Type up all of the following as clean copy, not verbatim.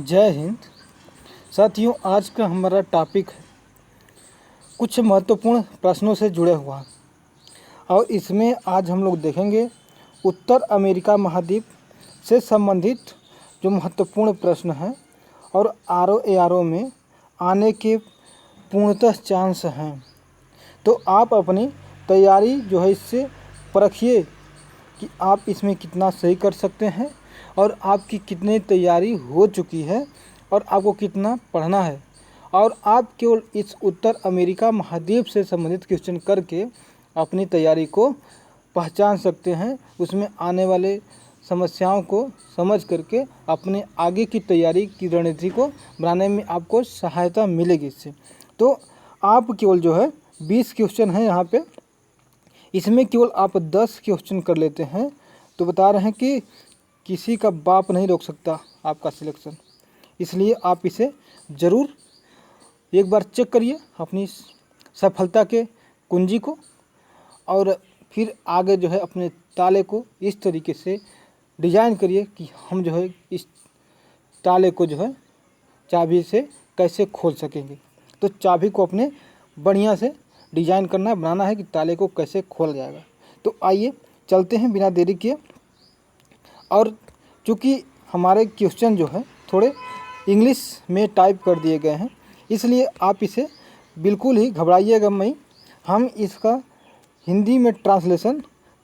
जय हिंद। साथियों, आज का हमारा टॉपिक है कुछ महत्वपूर्ण प्रश्नों से जुड़े हुआ, और इसमें आज हम लोग देखेंगे उत्तर अमेरिका महाद्वीप से संबंधित जो महत्वपूर्ण प्रश्न हैं और आर में आने के पूर्णतः चांस हैं। तो आप अपनी तैयारी जो है इससे परखिए कि आप इसमें कितना सही कर सकते हैं और आपकी कितनी तैयारी हो चुकी है और आपको कितना पढ़ना है। और आप केवल इस उत्तर अमेरिका महाद्वीप से संबंधित क्वेश्चन करके अपनी तैयारी को पहचान सकते हैं, उसमें आने वाले समस्याओं को समझ करके अपने आगे की तैयारी की रणनीति को बनाने में आपको सहायता मिलेगी इससे। तो आप केवल जो है 20 क्वेश्चन हैं यहाँ पे, इसमें केवल आप 10 क्वेश्चन कर लेते हैं तो बता रहे हैं कि किसी का बाप नहीं रोक सकता आपका सिलेक्शन। इसलिए आप इसे ज़रूर एक बार चेक करिए अपनी सफलता के कुंजी को, और फिर आगे जो है अपने ताले को इस तरीके से डिज़ाइन करिए कि हम जो है इस ताले को जो है चाबी से कैसे खोल सकेंगे। तो चाबी को अपने बढ़िया से डिज़ाइन करना बनाना है कि ताले को कैसे खोला जाएगा। तो आइए चलते हैं बिना देरी किए। और चूँकि हमारे क्वेश्चन जो है थोड़े इंग्लिश में टाइप कर दिए गए हैं, इसलिए आप इसे बिल्कुल ही घबराइएगा नहीं। हम इसका हिंदी में ट्रांसलेशन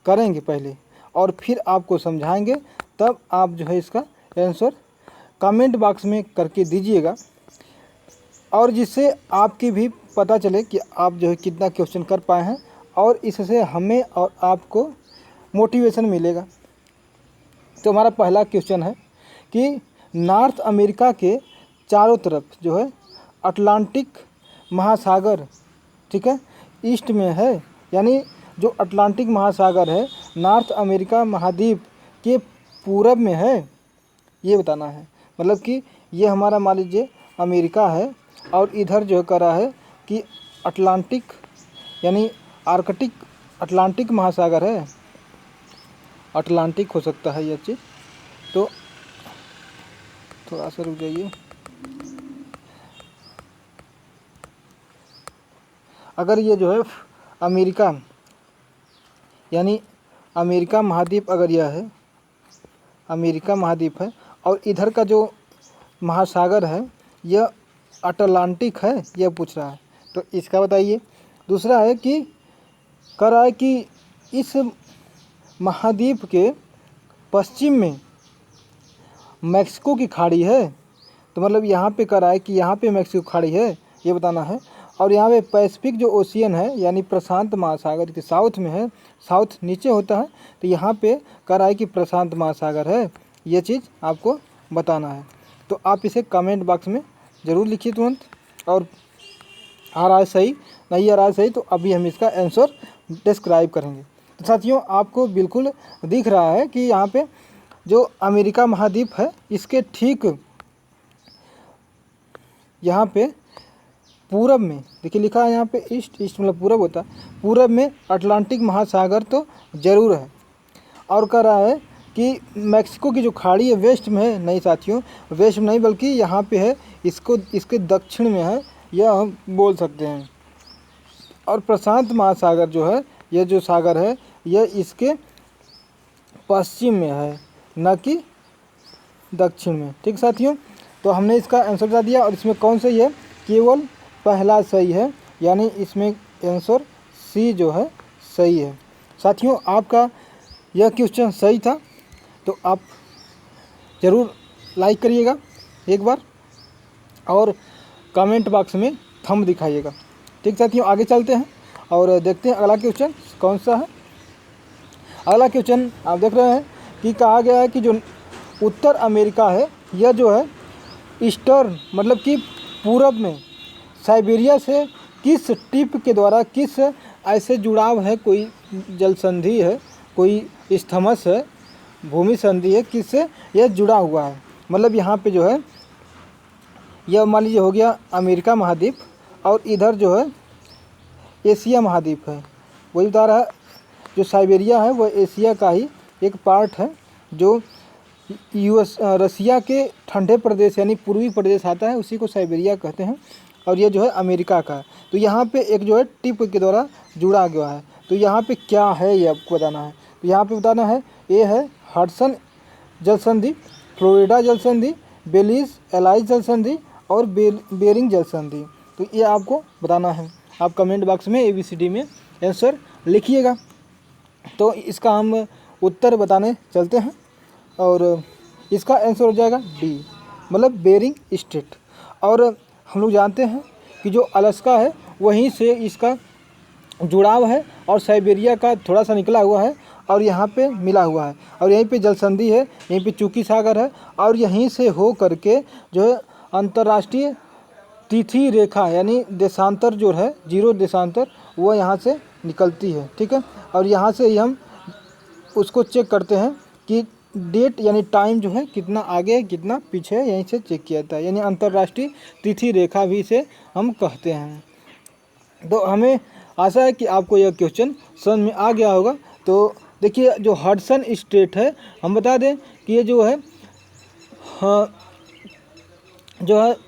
करेंगे पहले और फिर आपको समझाएंगे, तब आप जो है इसका आंसर कमेंट बॉक्स में करके दीजिएगा, और जिससे आपकी भी पता चले कि आप जो है कितना क्वेश्चन कर पाए हैं, और इससे हमें और आपको मोटिवेशन मिलेगा। तो हमारा पहला क्वेश्चन है कि नॉर्थ अमेरिका के चारों तरफ जो है अटलांटिक महासागर, ठीक है, ईस्ट में है, यानी जो अटलांटिक महासागर है नॉर्थ अमेरिका महाद्वीप के पूरब में है, ये बताना है। मतलब कि ये हमारा मान लीजिए अमेरिका है और इधर जो करा है कि अटलांटिक यानी आर्कटिक अटलांटिक महासागर है, अटलांटिक हो सकता है यह चीज़। तो थोड़ा सा रुक जाइए। अगर ये जो है अमेरिका यानी अमेरिका महाद्वीप, अगर यह है अमेरिका महाद्वीप है और इधर का जो महासागर है यह अटलांटिक है, यह पूछ रहा है, तो इसका बताइए। दूसरा है कि कह रहा है कि इस महाद्वीप के पश्चिम में मैक्सिको की खाड़ी है, तो मतलब यहाँ पे कह रहा है कि यहाँ पे मैक्सिको खाड़ी है, ये बताना है। और यहाँ पे पैसिफिक जो ओशियन है यानी प्रशांत महासागर के साउथ में है, साउथ नीचे होता है, तो यहाँ पे कह रहा है कि प्रशांत महासागर है, ये चीज़ आपको बताना है। तो आप इसे कमेंट बॉक्स में ज़रूर लिखिए तुरंत, और आ रहा है सही, नहीं आ रहा है सही तो अभी हम इसका आंसर डिस्क्राइब करेंगे। तो साथियों, आपको बिल्कुल दिख रहा है कि यहाँ पे जो अमेरिका महाद्वीप है इसके ठीक यहाँ पे पूरब में देखिए लिखा है, यहाँ पे ईस्ट, ईस्ट मतलब पूरब होता है, पूरब में अटलांटिक महासागर तो ज़रूर है। और कह रहा है कि मैक्सिको की जो खाड़ी है वेस्ट में है, नहीं साथियों वेस्ट में नहीं बल्कि यहाँ पे है, इसको इसके दक्षिण में है, यह हम बोल सकते हैं। और प्रशांत महासागर जो है, यह जो सागर है यह इसके पश्चिम में है, न कि दक्षिण में। ठीक साथियों, तो हमने इसका आंसर बता दिया, और इसमें कौन सही है, केवल पहला सही है, यानी इसमें आंसर सी जो है सही है। साथियों, आपका यह क्वेश्चन सही था, तो आप ज़रूर लाइक करिएगा एक बार और कमेंट बॉक्स में थंब दिखाइएगा। ठीक साथियों, आगे चलते हैं और देखते हैं अगला क्वेश्चन कौन सा है। अगला क्वेश्चन आप देख रहे हैं कि कहा गया है कि जो उत्तर अमेरिका है यह जो है ईस्टर्न मतलब कि पूरब में साइबेरिया से किस टिप के द्वारा, किस ऐसे जुड़ाव है, कोई जल संधि है, कोई स्थमस है, भूमि संधि है, किससे यह जुड़ा हुआ है। मतलब यहाँ पे जो है यह मान लीजिए हो गया अमेरिका महाद्वीप, और इधर जो है एशिया महाद्वीप है। वही बता रहा है जो साइबेरिया है वह एशिया का ही एक पार्ट है, जो रसिया के ठंडे प्रदेश यानी पूर्वी प्रदेश आता है, उसी को साइबेरिया कहते हैं। और ये जो है अमेरिका का है। तो यहाँ पे एक जो है टिप के द्वारा जुड़ा गया है। तो यहाँ पे क्या है ये आपको बताना है। तो यहाँ पे बताना है, ये है हडसन जल संधि, फ्लोरिडा जल संधि, बेलीज एलाइज जल संधि और बेरिंग जल संधि। तो ये आपको बताना है। आप कमेंट बॉक्स में ABCD में आंसर लिखिएगा। तो इसका हम उत्तर बताने चलते हैं और इसका आंसर हो जाएगा डी, मतलब बेरिंग स्ट्रेट। और हम लोग जानते हैं कि जो अलास्का है वहीं से इसका जुड़ाव है और साइबेरिया का थोड़ा सा निकला हुआ है और यहाँ पे मिला हुआ है और यहीं पे जलसंधि है, यहीं पे चुकी सागर है और यहीं से हो करके जो है अंतर्राष्ट्रीय तिथि रेखा यानी देशांतर जो है, जीरो देशांतर, वो यहाँ से निकलती है। ठीक है, और यहाँ से ही हम उसको चेक करते हैं कि डेट यानी टाइम जो है कितना आगे है कितना पीछे है, यहीं से चेक किया जाता है। यानी अंतर्राष्ट्रीय तिथि रेखा भी इसे हम कहते हैं। तो हमें आशा है कि आपको यह क्वेश्चन समझ में आ गया होगा। तो देखिए, जो हडसन स्ट्रेट है, हम बता दें कि ये जो है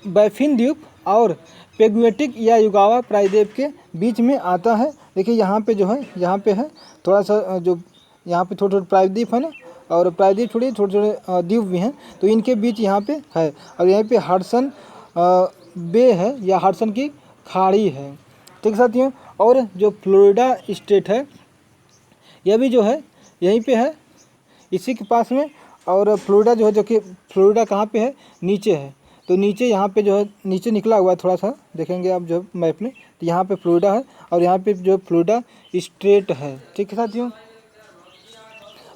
बैफिन द्वीप और पेगुएटिक या युगावा प्रायद्वीप के बीच में आता है। देखिए यहाँ पे जो है, यहाँ पे है थोड़ा सा, जो यहाँ पे थोड़े थोड़े प्रायद्वीप है ना, और प्रायद्वीप छोड़िए थोड़े थोड़े द्वीप भी हैं, तो इनके बीच यहाँ पे है। और यहीं पे हडसन बे है या हडसन की खाड़ी है। ठीक साथियों, और जो फ्लोरिडा स्टेट है यह भी जो है यहीं पे है, इसी के पास में। और फ्लोरिडा जो है, जो कि फ्लोरिडा कहाँ पे है, नीचे है। तो नीचे यहाँ पे जो है नीचे निकला हुआ है, थोड़ा सा देखेंगे आप जो मैप में, तो यहाँ पे फ्लोरिडा है और यहाँ पे जो फ्लोरिडा स्ट्रेट है। ठीक है साथियों,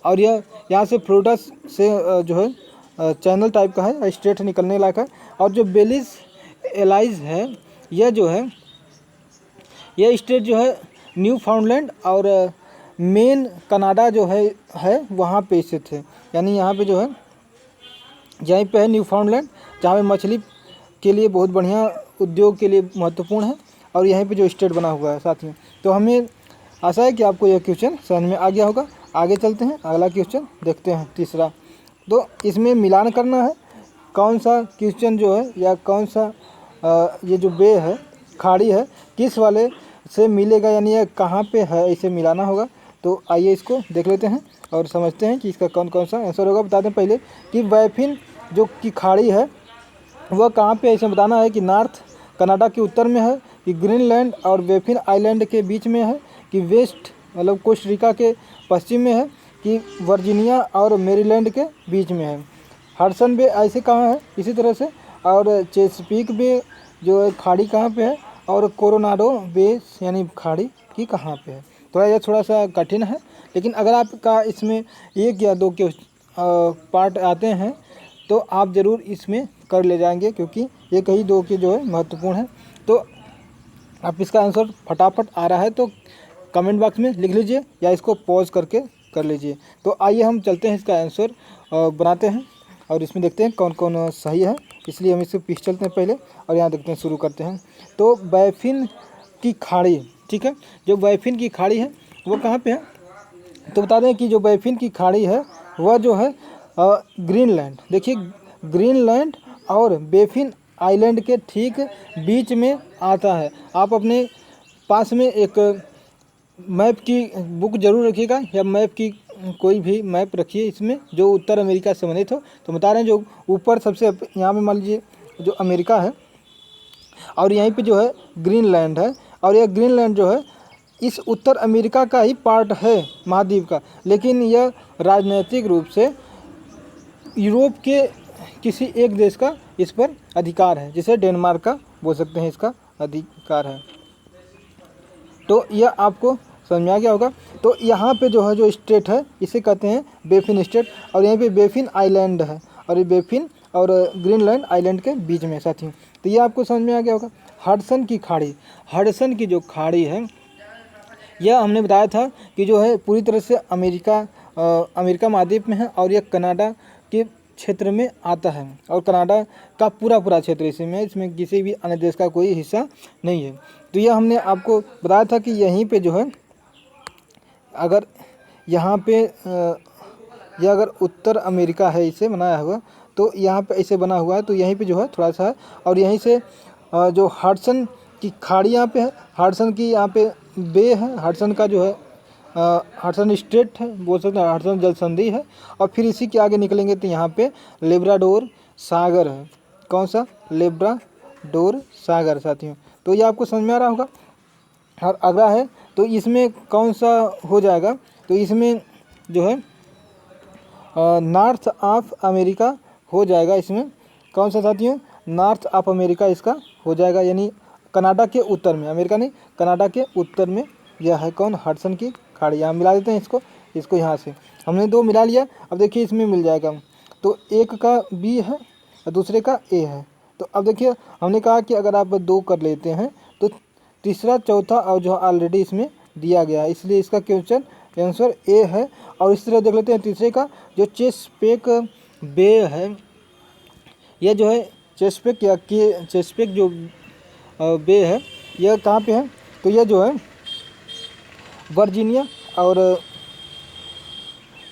और यह यहाँ से फ्लोरिडा से जो है चैनल टाइप का है, स्ट्रेट निकलने लायक है। और जो बेलीज एलाइज है, यह जो है यह स्टेट जो है न्यू फाउंडलैंड और मेन कनाडा जो है वहाँ पे स्थित है। यानी यहाँ पे जो है, यहीं पे है न्यू फाउंडलैंड, जहाँ पे मछली के लिए बहुत बढ़िया उद्योग के लिए महत्वपूर्ण है और यहीं पे जो स्टेट बना हुआ है साथियों। तो हमें आशा है कि आपको यह क्वेश्चन समझ में आ गया होगा। आगे चलते हैं, अगला क्वेश्चन देखते हैं, तीसरा। तो इसमें मिलान करना है, कौन सा क्वेश्चन जो है या कौन सा ये जो बे है, खाड़ी है, किस वाले से मिलेगा, यानी यह कहाँ पे है, इसे मिलाना होगा। तो आइए इसको देख लेते हैं और समझते हैं कि इसका कौन कौन सा आंसर होगा। बता दें पहले कि बैफिन जो की खाड़ी है वह कहाँ पे है, इसे बताना है कि नॉर्थ कनाडा के उत्तर में है, कि ग्रीनलैंड और बैफिन आइलैंड के बीच में है, कि वेस्ट मतलब कोस्टा के पश्चिम में है, कि वर्जीनिया और मैरीलैंड के बीच में है। हडसन बे ऐसे कहाँ है इसी तरह से, और चेसपीक बे जो है खाड़ी कहाँ पे है, और कोरोनाडो बे यानी खाड़ी की कहाँ पे है। यह थोड़ा सा कठिन है, लेकिन अगर आपका इसमें एक या दो के पार्ट आते हैं तो आप ज़रूर इसमें कर ले जाएंगे, क्योंकि ये कई दो के जो है महत्वपूर्ण है। तो आप इसका आंसर फटाफट आ रहा है तो कमेंट बॉक्स में लिख लीजिए या इसको पॉज करके कर लीजिए। तो आइए हम चलते हैं, इसका आंसर बनाते हैं और इसमें देखते हैं कौन कौन सही है। इसलिए हम इससे पीछे चलते हैं पहले और यहाँ देखते हैं, शुरू करते हैं। तो बैफिन की खाड़ी, ठीक है, जो बैफिन की खाड़ी है वो कहाँ पे है, तो बता दें कि जो बैफिन की खाड़ी है वह जो है ग्रीनलैंड, देखिए ग्रीनलैंड और बैफिन आइलैंड के ठीक बीच में आता है। आप अपने पास में एक मैप की बुक जरूर रखिएगा या मैप की कोई भी मैप रखिए इसमें जो उत्तर अमेरिका से संबंधित हो। तो बता रहे हैं जो ऊपर सबसे यहाँ पे मान लीजिए जो अमेरिका है और यहीं पे जो है ग्रीनलैंड है, और यह ग्रीनलैंड जो है इस उत्तर अमेरिका का ही पार्ट है महाद्वीप का, लेकिन यह राजनीतिक रूप से यूरोप के किसी एक देश का इस पर अधिकार है, जिसे डेनमार्क का बोल सकते हैं इसका अधिकार है। तो यह आपको समझ में आ गया होगा। तो यहाँ पे जो है जो स्टेट है इसे कहते हैं बैफिन स्टेट, और यहीं पे बैफिन आइलैंड है और ये बैफिन और ग्रीनलैंड आइलैंड के बीच में साथियों। तो ये आपको समझ में आ गया होगा। हडसन की खाड़ी, हडसन की जो खाड़ी है यह हमने बताया था कि जो है पूरी तरह से अमेरिका महाद्वीप में है और यह कनाडा के क्षेत्र में आता है, और कनाडा का पूरा क्षेत्र इसमें किसी भी अन्य देश का कोई हिस्सा नहीं है। तो यह हमने आपको बताया था कि यहीं पे जो है अगर यहाँ पे ये अगर उत्तर अमेरिका है इसे बनाया हुआ, तो यहाँ पे ऐसे बना हुआ है, तो यहीं पे जो है थोड़ा सा है, और यहीं से जो हडसन की खाड़ी यहाँ पे है, हडसन की यहाँ पे बे है, हडसन का जो है हडसन स्ट्रेट है, बोल सकते हैं हडसन जल संधि है, और फिर इसी के आगे निकलेंगे तो यहाँ पे लेब्राडोर सागर है। कौन सा? लेब्राडोर सागर साथियों। तो ये आपको समझ में आ रहा होगा। और अगला है तो इसमें कौन सा हो जाएगा, तो इसमें जो है नॉर्थ ऑफ अमेरिका हो जाएगा। इसमें कौन सा साथियों? नॉर्थ ऑफ अमेरिका इसका हो जाएगा, यानी कनाडा के उत्तर में, अमेरिका नहीं कनाडा के उत्तर में यह है कौन? हडसन की खाड़ी। यहाँ मिला देते हैं इसको यहाँ से हमने 2 मिला लिया। अब देखिए इसमें मिल जाएगा, तो एक का बी है और दूसरे का ए है। तो अब देखिए हमने कहा कि अगर आप 2 कर लेते हैं तो तीसरा चौथा और जो ऑलरेडी इसमें दिया गया है, इसलिए इसका क्वेश्चन आंसर ए है। और इस तरह देख लेते हैं तीसरे का, जो चेसपेक बे है, यह जो है चेसपेक या के चेसपेक जो बे है, यह कहाँ पे है? तो यह जो है वर्जीनिया और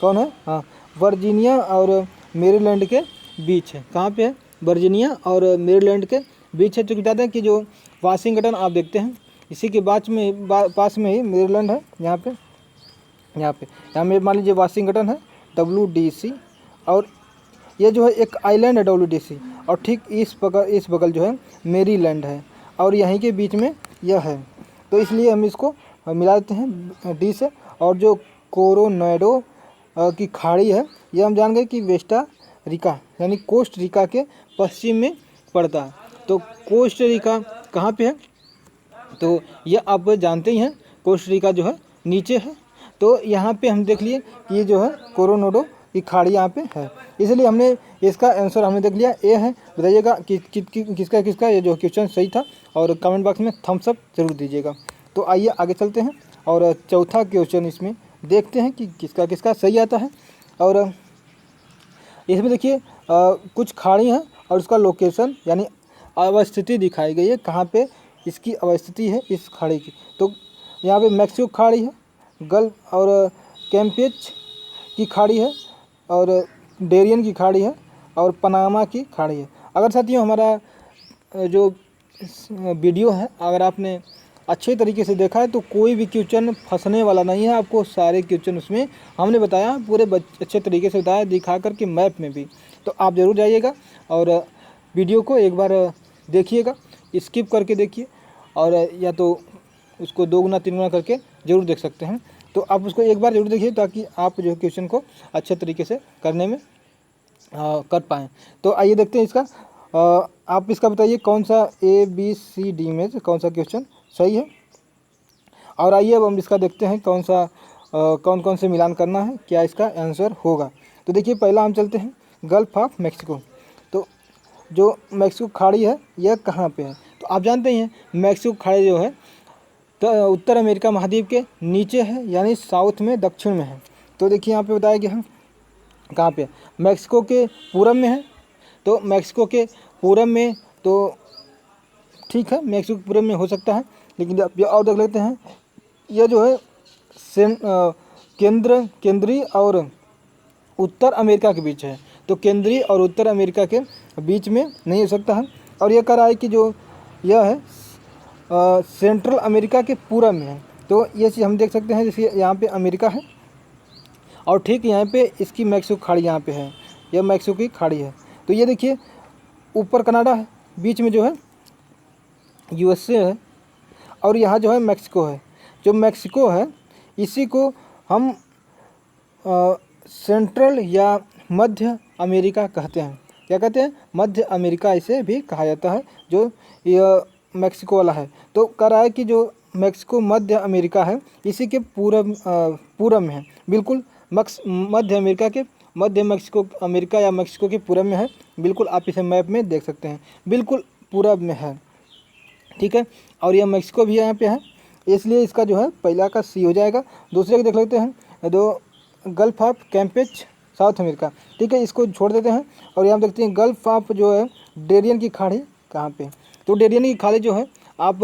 कौन है? हाँ, वर्जीनिया और मेरीलैंड के बीच है। कहाँ पे है? वर्जीनिया और मेरीलैंड के बीच है। तो बताते हैं कि जो वाशिंगटन आप देखते हैं, इसी के पास में ही मेरीलैंड है। यहाँ में मान लीजिए वाशिंगटन है, WDC, और ये जो है एक आइलैंड है WDC, और ठीक इस बगल जो है मेरीलैंड है, और यहीं के बीच में यह है। तो इसलिए हम इसको मिला देते हैं डी से। और जो कोरोनाडो की खाड़ी है, यह हम जान गए कि वेस्टा रिका यानी कोस्ट रिका के पश्चिम में पड़ता है। तो कोस्ट रिका कहाँ पे है? तो यह आप जानते ही हैं, कोस्ट रिका जो है नीचे है। तो यहाँ पे हम देख लिए कि ये जो है कोरोनाडो की खाड़ी यहाँ पे है, इसलिए हमने इसका आंसर हमने देख लिया ए है। बताइएगा कि किसका ये जो क्वेश्चन सही था, और कमेंट बॉक्स में थम्स अप जरूर दीजिएगा। तो आइए आगे चलते हैं और चौथा क्वेश्चन इसमें देखते हैं कि किसका सही आता है। और इसमें देखिए कुछ खाड़ी हैं और उसका लोकेशन यानी अवस्थिति दिखाई गई है, कहाँ पे इसकी अवस्थिति है इस खाड़ी की। तो यहाँ पे मैक्सिको खाड़ी है, गल्फ और कैम्पेच की खाड़ी है, और डेरियन की खाड़ी है, और पनामा की खाड़ी है। अगर साथियों हमारा जो वीडियो है अगर आपने अच्छे तरीके से देखा है तो कोई भी क्वेश्चन फंसने वाला नहीं है। आपको सारे क्वेश्चन उसमें हमने बताया, पूरे अच्छे तरीके से बताया, दिखा कर के मैप में भी। तो आप ज़रूर जाइएगा और वीडियो को एक बार देखिएगा, स्किप करके देखिए, और या तो उसको 2 गुना 3 गुना करके ज़रूर देख सकते हैं। तो आप उसको एक बार ज़रूर देखिए ताकि आप जो क्वेश्चन को अच्छे तरीके से करने में कर पाएँ। तो आइए देखते हैं इसका। आप इसका बताइए कौन सा ABCD में से कौन सा क्वेश्चन सही है। और आइए अब हम इसका देखते हैं कौन कौन से मिलान करना है, क्या इसका आंसर होगा। तो देखिए पहला हम चलते हैं गल्फ ऑफ मैक्सिको। तो जो मैक्सिको खाड़ी है यह कहाँ पे है? तो आप जानते ही हैं मैक्सिको खाड़ी जो है तो उत्तर अमेरिका महाद्वीप के नीचे है, यानी साउथ में, दक्षिण में है। तो देखिए यहाँ पे बताया गया है कहाँ पे? मैक्सिको के पूरब में है। तो मैक्सिको के पूरब में तो ठीक है, मैक्सिको के पूरब में हो सकता है, लेकिन अब और देख लेते हैं। यह जो है केंद्रीय और उत्तर अमेरिका के बीच है। तो केंद्रीय और उत्तर अमेरिका के बीच में नहीं हो सकता है। और यह कह रहा है कि जो यह है सेंट्रल अमेरिका के पूरब में है। तो ये चीज़ हम देख सकते हैं, जैसे यहाँ पे अमेरिका है और ठीक यहाँ पे इसकी मैक्सिको खाड़ी यहाँ पे है, यह मैक्सिको की खाड़ी है। तो ये देखिए ऊपर कनाडा है, बीच में जो है USA है, और यहाँ जो है मैक्सिको है। जो मैक्सिको है इसी को हम सेंट्रल या मध्य अमेरिका कहते हैं। क्या कहते हैं? मध्य अमेरिका इसे भी कहा जाता है, जो यह मैक्सिको वाला है। तो कह रहा है कि जो मैक्सिको मध्य अमेरिका है इसी के पूरब में है, बिल्कुल मध्य अमेरिका के मध्य मैक्सिको अमेरिका या मैक्सिको के पूरब में है। बिल्कुल आप इसे मैप में देख सकते हैं, बिल्कुल पूरब में है, ठीक है। और यह मैक्सिको भी यहाँ पे है, इसलिए इसका जो है पहला का सी हो जाएगा। दूसरे को देख लेते हैं, दो गल्फ ऑफ कैम्पेच साउथ अमेरिका, ठीक है, इसको छोड़ देते हैं। और यहाँ देखते हैं गल्फ ऑफ जो है डेरियन की खाड़ी कहाँ पे? तो डेरियन की खाड़ी जो है आप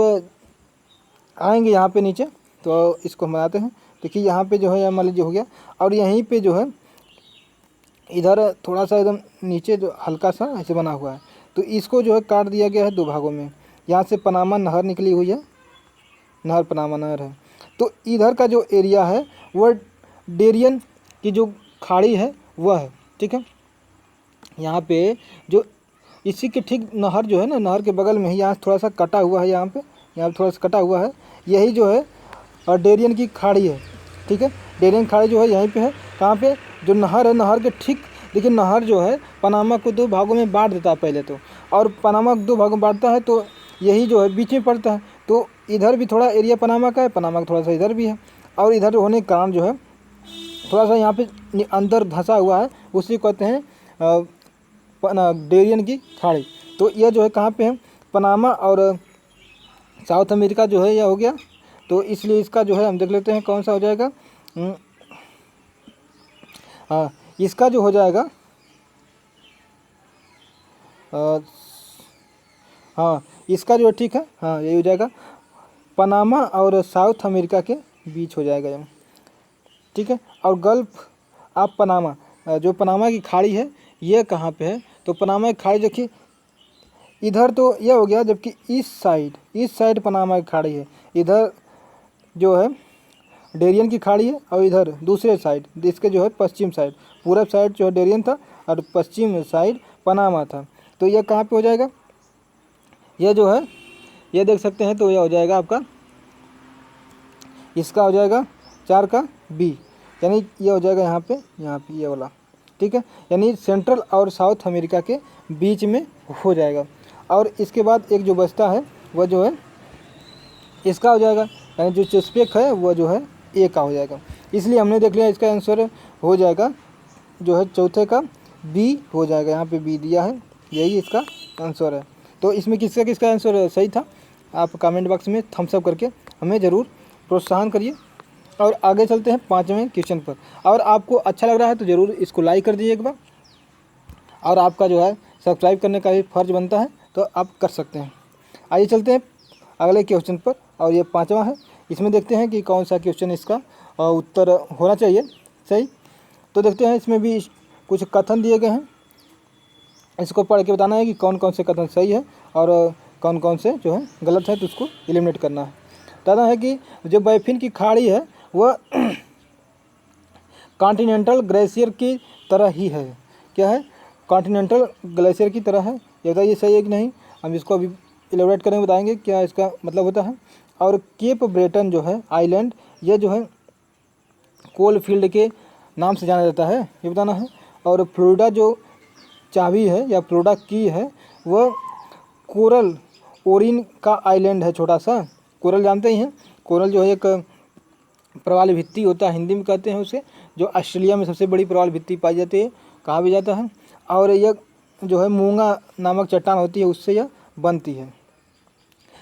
आएंगे यहाँ पे नीचे, तो इसको हम बनाते हैं। देखिए यहाँ पे जो है मान लीजिए हो गया, और यहीं पे जो है इधर थोड़ा सा एकदम नीचे जो हल्का सा ऐसे बना हुआ है, तो इसको जो है काट दिया गया है 2 भागों में। यहाँ से पनामा नहर निकली हुई है, नहर पनामा नहर है। तो इधर का जो एरिया है वह डेरियन की जो खाड़ी है वह है, ठीक है। यहाँ पे जो इसी के ठीक नहर जो है ना, नहर के बगल में ही यहाँ थोड़ा सा कटा हुआ है, यहाँ थोड़ा सा कटा हुआ है, यही जो है डेरियन की खाड़ी है, ठीक है। डेरियन खाड़ी जो है यहीं पे है। कहाँ पे? जो नहर है, नहर के ठीक देखिए, नहर जो है पनामा को 2 भागों में बांट देता है पहले तो, और पनामा को 2 भागों में बांटता है, तो यही जो है बीच में पड़ता है। तो इधर भी थोड़ा एरिया पनामा का है, पनामा का थोड़ा सा इधर भी है, और इधर होने के कारण जो है थोड़ा सा यहाँ पे अंदर धंसा हुआ है, उसी को कहते हैं डेरियन की खाड़ी। तो यह जो है कहाँ पे है? पनामा और साउथ अमेरिका जो है यह हो गया। तो इसलिए इसका जो है हम देख लेते हैं कौन सा हो जाएगा। हाँ, इसका जो हो जाएगा हाँ, इसका जो है ठीक है, हाँ यही हो जाएगा, पनामा और साउथ अमेरिका के बीच हो जाएगा ये, ठीक है। और गल्फ ऑफ पनामा, जो पनामा की खाड़ी है ये कहाँ पे है? तो पनामा की खाड़ी देखिए इधर तो यह हो गया, जबकि इस साइड पनामा की खाड़ी है, इधर जो है डेरियन की खाड़ी है, और इधर दूसरे साइड इसके जो है पश्चिम साइड, पूरब साइड जो है डेरियन था और पश्चिम साइड पनामा था। तो यह कहाँ पे हो जाएगा? यह जो है ये देख सकते हैं, तो यह हो जाएगा आपका, इसका हो जाएगा 4 का बी, यानी ये हो जाएगा यहाँ पे ये वाला, ठीक है। यानी सेंट्रल और साउथ अमेरिका के बीच में हो जाएगा। और इसके बाद एक जो बचता है वह जो है इसका हो जाएगा, यानी जो चेस्पेक है वह जो है ए का हो जाएगा। इसलिए हमने देख लिया इसका आंसर हो जाएगा जो है चौथे का बी हो जाएगा, यहाँ पे बी दिया है, यही इसका आंसर है। तो इसमें किसका किसका आंसर सही था? आप कमेंट बॉक्स में थम्स अप करके हमें ज़रूर प्रोत्साहन करिए। और आगे चलते हैं 5वें क्वेश्चन पर। और आपको अच्छा लग रहा है तो ज़रूर इसको लाइक कर दीजिए एक बार, और आपका जो है सब्सक्राइब करने का भी फ़र्ज बनता है, तो आप कर सकते हैं। आइए चलते हैं अगले क्वेश्चन पर, और ये 5वां है। इसमें देखते हैं कि कौन सा क्वेश्चन इसका उत्तर होना चाहिए सही। तो देखते हैं, इसमें भी कुछ कथन दिए गए हैं, इसको पढ़ के बताना है कि कौन कौन से कथन सही है और कौन कौन से जो है गलत है, तो उसको एलिमिनेट करना है। बताना है कि जो बैफिन की खाड़ी है वह कॉन्टिनेंटल ग्लेशियर की तरह ही है। क्या है? कॉन्टिनेंटल ग्लेशियर की तरह है। ये बताइए सही है कि नहीं। हम इसको अभी एलिब्रेट करेंगे, बताएंगे क्या इसका मतलब होता है। और केप ब्रेटन जो है आइलैंड, ये जो है कोल फील्ड के नाम से जाना जाता है, ये बताना है। और फ्लोरिडा जो चाबी है या फ्लोरिडा की है वह कोरल ओरिन का आइलैंड है, छोटा सा। कोरल जानते ही हैं, कोरल जो है एक प्रवाल भित्ति होता है, हिंदी में कहते हैं उसे, जो ऑस्ट्रेलिया में सबसे बड़ी प्रवाल भित्ति पाई जाती है, कहा भी जाता है। और यह जो है मूंगा नामक चट्टान होती है, उससे यह बनती है।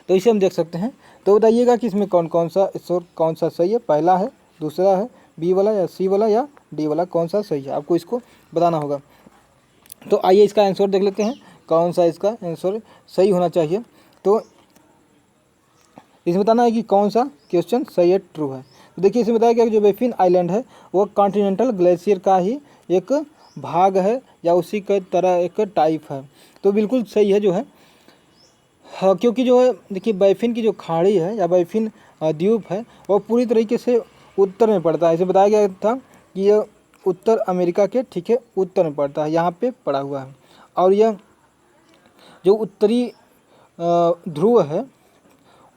तो इसे हम देख सकते हैं। तो बताइएगा कि इसमें कौन कौन सा कौन सा सही है, पहला है, दूसरा है, बी वाला या सी वाला या डी वाला, कौन सा सही है, आपको इसको बताना होगा। तो आइए इसका आंसर देख लेते हैं, कौन सा इसका आंसर सही होना चाहिए। तो इसमें बताना है कि कौन सा क्वेश्चन सही है, ट्रू है। तो देखिए इसमें बताया गया कि जो बैफिन आइलैंड है वो कॉन्टिनेंटल ग्लेशियर का ही एक भाग है या उसी के तरह एक टाइप है। तो बिल्कुल सही है जो है, हाँ, क्योंकि जो है देखिए बैफिन की जो खाड़ी है या बैफिन द्वीप है वो पूरी तरीके से उत्तर में पड़ता है। इसे बताया गया था कि यह उत्तर अमेरिका के ठीक है उत्तर में पड़ता है, यहाँ पे पड़ा हुआ है। और यह जो उत्तरी ध्रुव है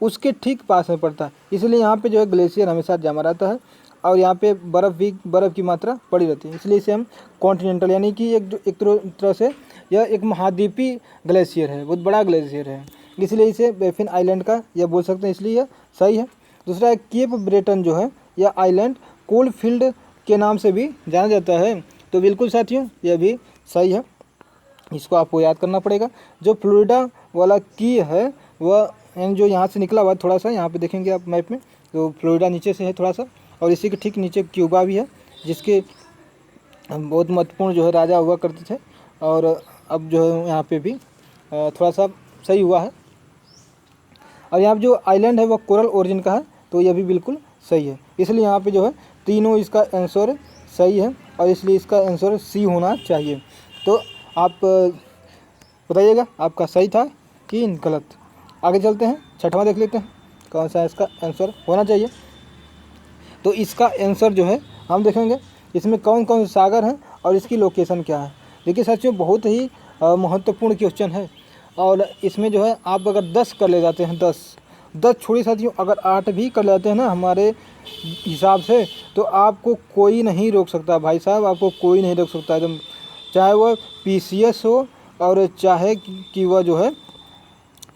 उसके ठीक पास में पड़ता है, इसलिए यहाँ पे जो है ग्लेशियर हमेशा जमा रहता है और यहाँ पे बर्फ़ की मात्रा पड़ी रहती है। इसलिए इसे हम कॉन्टिनेंटल यानी कि एक तरह से यह एक महाद्वीपीय ग्लेशियर है, बहुत बड़ा ग्लेशियर है, इसलिए इसे बैफिन आइलैंड का यह बोल सकते हैं, इसलिए यह सही है। दूसरा है केप ब्रेटन जो है यह आइलैंड कोल फील्ड के नाम से भी जाना जाता है। तो बिल्कुल साथियों यह भी सही है, इसको आपको याद करना पड़ेगा। जो फ्लोरिडा वाला की है वह जो यहाँ से निकला हुआ थोड़ा सा, यहाँ पे देखेंगे आप मैप में, तो फ्लोरिडा नीचे से है थोड़ा सा, और इसी के ठीक नीचे क्यूबा भी है, जिसके बहुत महत्वपूर्ण जो है राजा हुआ करते थे। और अब जो है यहाँ पे भी थोड़ा सा सही हुआ है। और यहाँ पे जो आइलैंड है वह कोरल ओरिजिन का है, तो यह भी बिल्कुल सही है। इसलिए यहाँ पे जो है तीनों इसका आंसर सही है। और इसलिए इसका आंसर सी होना चाहिए। तो आप बताइएगा आपका सही था कि गलत। आगे चलते हैं, छठवां देख लेते हैं कौन सा इसका आंसर होना चाहिए। तो इसका आंसर जो है हम देखेंगे इसमें कौन कौन से सागर हैं और इसकी लोकेशन क्या है। देखिए साथियों, बहुत ही महत्वपूर्ण क्वेश्चन है और इसमें जो है आप अगर 10 कर ले जाते हैं, 10 छोड़िए साथियों, अगर 8 भी कर लेते हैं ना हमारे हिसाब से, तो आपको कोई नहीं रोक सकता भाई साहब, आपको कोई नहीं रोक सकता एकदम, चाहे वह PCS हो और चाहे कि वह जो है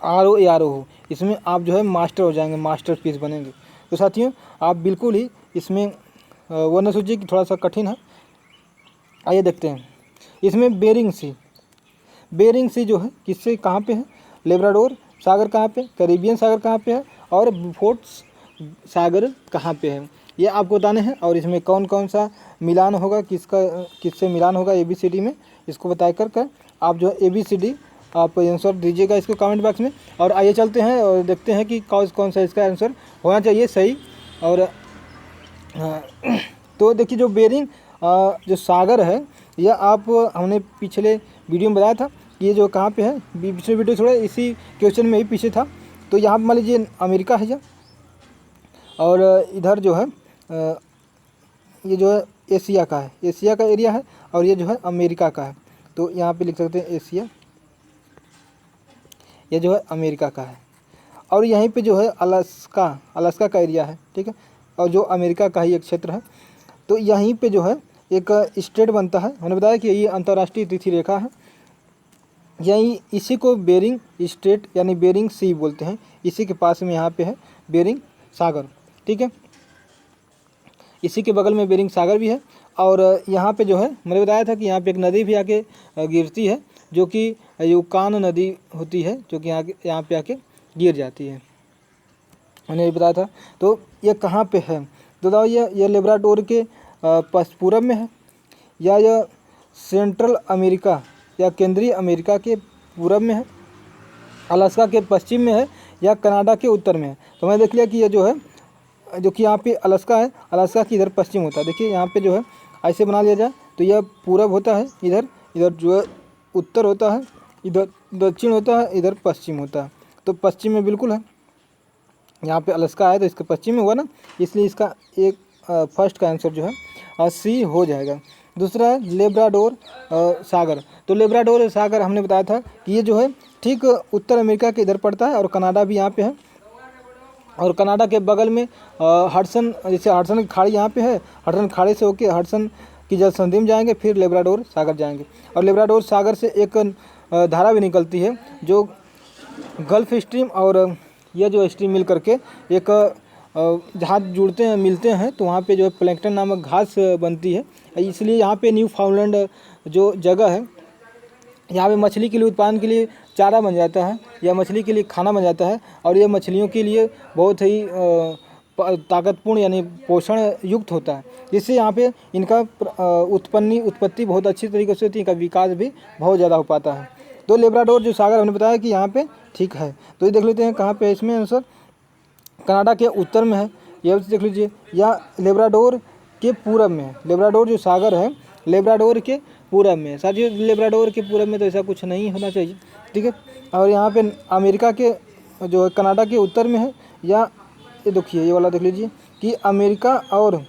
RO ARO हो, इसमें आप जो है मास्टर हो जाएंगे, मास्टर पीस बनेंगे। तो साथियों आप बिल्कुल ही इसमें वो न सोचिए कि थोड़ा सा कठिन है। आइए देखते हैं इसमें बेरिंग सी जो है किससे कहाँ पे है, लेब्राडोर सागर कहाँ पे, कैरिबियन सागर कहाँ पे है और बोफोर्स सागर कहाँ पे है, ये आपको बताने हैं। और इसमें कौन कौन सा मिलान होगा, किससे मिलान होगा ABCD में, इसको बता कर आप जो है ABCD आप आंसर दीजिएगा इसको कमेंट बॉक्स में। और आइए चलते हैं और देखते हैं कि कौन सा इसका आंसर होना चाहिए सही। और तो देखिए जो बेरिंग जो सागर है, यह आप हमने पिछले वीडियो में बताया था कि ये जो कहाँ पे है, पिछले वीडियो थोड़ा इसी क्वेश्चन में ही पीछे था। तो यहाँ मान लीजिए अमेरिका है और इधर जो है ये जो है एशिया का है, एशिया का एरिया है, और ये जो है अमेरिका का है। तो यहाँ पे लिख सकते हैं एशिया, ये जो है अमेरिका का है, और यहीं पे जो है अलास्का का एरिया है, ठीक है, और जो अमेरिका का ही एक क्षेत्र है। तो यहीं पे जो है एक स्टेट बनता है, हमने बताया कि ये अंतर्राष्ट्रीय तिथि रेखा है, यही इसी को बेरिंग स्टेट यानी बेरिंग सी बोलते हैं। इसी के पास में यहाँ पे है बेरिंग सागर, ठीक है, इसी के बगल में बेरिंग सागर भी है। और यहाँ पे जो है मैंने बताया था कि यहाँ पे एक नदी भी आके गिरती है, जो कि यूकान नदी होती है, जो कि यहाँ पे आके गिर जाती है, मैंने ये बताया था। तो ये कहाँ पे है, तो बताओ ये लेब्राडोर के पूरब में है, या यह सेंट्रल अमेरिका या केंद्रीय अमेरिका के पूरब में है, अलास्का के पश्चिम में है, या कनाडा के उत्तर में है। तो मैंने देख लिया कि ये जो है, जो कि यहाँ पे अलास्का है, अलास्का की इधर पश्चिम होता है। देखिए यहाँ पे जो है ऐसे बना लिया जाए तो यह पूरब होता है, इधर जो है उत्तर होता है, इधर दक्षिण होता है, इधर पश्चिम होता है। तो पश्चिम में बिल्कुल है, यहाँ पे अलास्का है तो इसके पश्चिम में हुआ ना, इसलिए इसका एक फर्स्ट का आंसर जो है सी हो जाएगा। दूसरा है लेब्राडोर सागर। तो लेब्राडोर सागर हमने बताया था कि ये जो है ठीक उत्तर अमेरिका के इधर पड़ता है, और कनाडा भी यहाँ पे है, और कनाडा के बगल में हडसन, जैसे हडसन की खाड़ी यहाँ पे है, हडसन खाड़ी से होके हडसन की जल संधि में जाएंगे, फिर लेब्राडोर सागर जाएंगे। और लेब्राडोर सागर से एक धारा भी निकलती है जो गल्फ स्ट्रीम और यह जो स्ट्रीम मिल करके एक जहाँ जुड़ते हैं, मिलते हैं, तो वहाँ पे जो है प्लैंकटन नामक घास बनती है। इसलिए यहाँ पे न्यू फाउंडलैंड जो जगह है, यहाँ पे मछली के लिए उत्पादन के लिए चारा बन जाता है, या मछली के लिए खाना बन जाता है, और ये मछलियों के लिए बहुत ही ताकतपूर्ण यानी पोषण युक्त होता है, जिससे यहाँ पे इनका उत्पत्ति बहुत अच्छी तरीके से होती है, इनका विकास भी बहुत ज़्यादा हो पाता है। तो लेब्राडोर जो सागर हमने बताया कि यहाँ पे ठीक है। तो ये देख लेते हैं कहाँ पे है इसमें आंसर, कनाडा के उत्तर में है, यह देख लीजिए, या लेब्राडोर के पूरब में है। लेब्राडोर जो सागर है लेब्राडोर के पूरब में है साथियों, लेब्राडोर के पूरब में तो ऐसा कुछ नहीं होना चाहिए, ठीक है। और यहाँ पे अमेरिका के जो है कनाडा के उत्तर में है, या ये देखिए ये वाला देख लीजिए कि अमेरिका और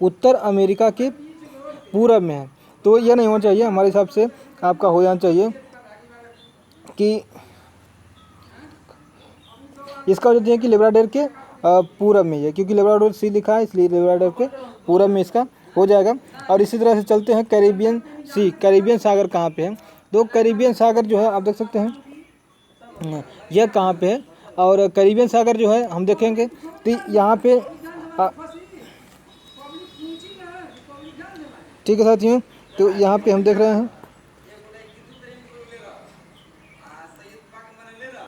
उत्तर अमेरिका के पूरब में है। तो यह नहीं होना चाहिए, हमारे हिसाब से आपका हो जाना चाहिए कि इसका जो है कि लेब्राडोर के पूरब में है, क्योंकि लेब्राडोर सी लिखा है, इसलिए लेब्राडोर के पूरब में इसका हो जाएगा। और इसी तरह से चलते हैं कैरिबियन सी, कैरिबियन सागर कहाँ पे है। तो कैरिबियन सागर जो है आप देख सकते हैं यह कहाँ पे है, और कैरिबियन सागर जो है हम देखेंगे तो यहाँ पे ठीक है साथियों, तो यहाँ पे हम देख रहे हैं